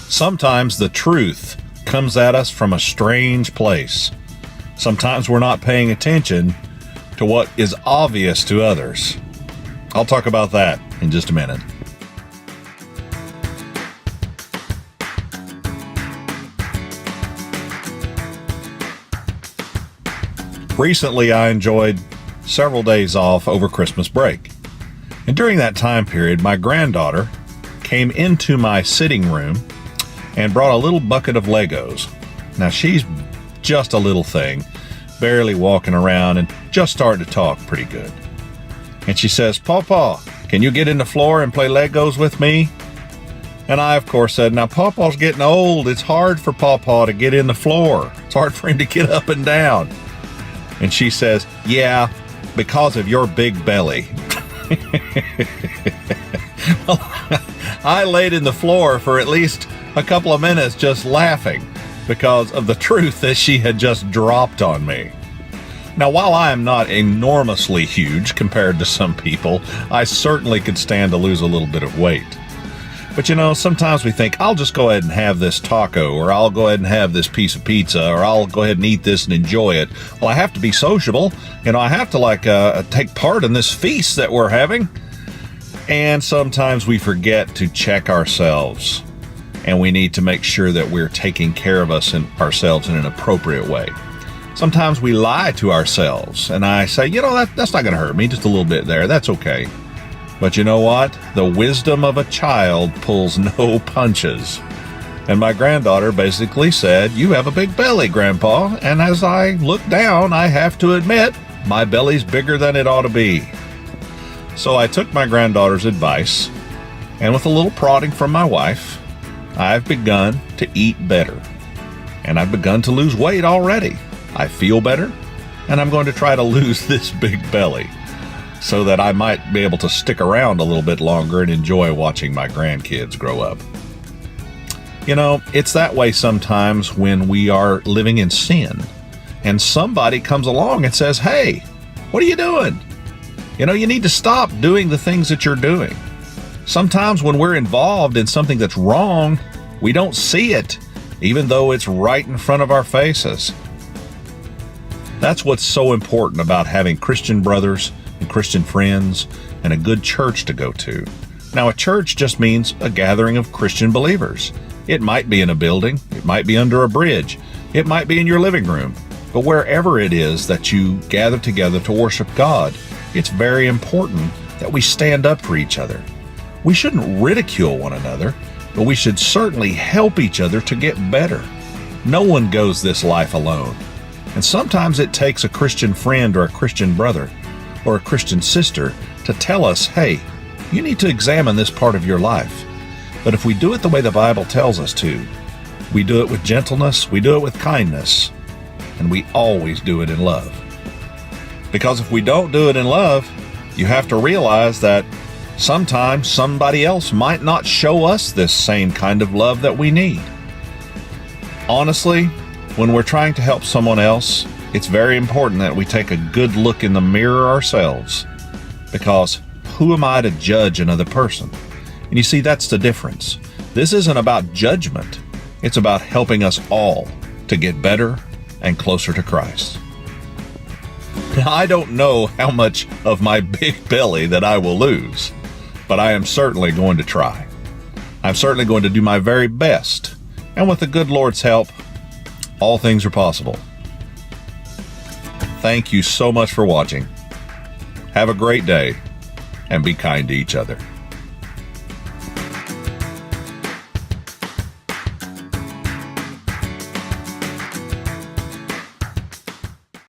Sometimes the truth comes at us from a strange place. Sometimes we're not paying attention to what is obvious to others. I'll talk about that in just a minute. Recently, I enjoyed several days off over Christmas break. And during that time period, my granddaughter came into my sitting room and brought a little bucket of Legos. Now, she's just a little thing, barely walking around and just starting to talk pretty good. And she says, "Pawpaw, can you get in the floor and play Legos with me?" And I, of course, said, "Now, Pawpaw's getting old. It's hard for Pawpaw to get in the floor. It's hard for him to get up and down." And she says, "Yeah, because of your big belly." Well, I laid in the floor for at least a couple of minutes just laughing because of the truth that she had just dropped on me. Now, while I am not enormously huge compared to some people, I certainly could stand to lose a little bit of weight. But sometimes we think, I'll just go ahead and have this taco, or I'll go ahead and have this piece of pizza, or I'll go ahead and eat this and enjoy it. Well, I have to be sociable. I have to take part in this feast that we're having. And sometimes we forget to check ourselves, and we need to make sure that we're taking care of ourselves in an appropriate way. Sometimes we lie to ourselves, and I say, that's not going to hurt me, just a little bit there. That's okay. But you know what? The wisdom of a child pulls no punches. And my granddaughter basically said, "You have a big belly, Grandpa." And as I look down, I have to admit, my belly's bigger than it ought to be. So I took my granddaughter's advice, and with a little prodding from my wife, I've begun to eat better. And I've begun to lose weight already. I feel better, and I'm going to try to lose this big belly, so that I might be able to stick around a little bit longer and enjoy watching my grandkids grow up. It's that way sometimes when we are living in sin, and somebody comes along and says, "Hey, what are you doing? You need to stop doing the things that you're doing." Sometimes when we're involved in something that's wrong, we don't see it, even though it's right in front of our faces. That's what's so important about having Christian brothers and Christian friends and a good church to go to. Now, a church just means a gathering of Christian believers. It might be in a building, it might be under a bridge, it might be in your living room, but wherever it is that you gather together to worship God, it's very important that we stand up for each other. We shouldn't ridicule one another, but we should certainly help each other to get better. No one goes this life alone, and sometimes it takes a Christian friend or a Christian brother or a Christian sister to tell us, "Hey, you need to examine this part of your life." But if we do it the way the Bible tells us to, we do it with gentleness, we do it with kindness, and we always do it in love. Because if we don't do it in love, you have to realize that sometimes somebody else might not show us this same kind of love that we need. Honestly, when we're trying to help someone else, it's very important that we take a good look in the mirror ourselves, because who am I to judge another person? And you see, that's the difference. This isn't about judgment. It's about helping us all to get better and closer to Christ. Now, I don't know how much of my big belly that I will lose, but I am certainly going to try. I'm certainly going to do my very best, and with the good Lord's help, all things are possible. Thank you so much for watching. Have a great day, and be kind to each other.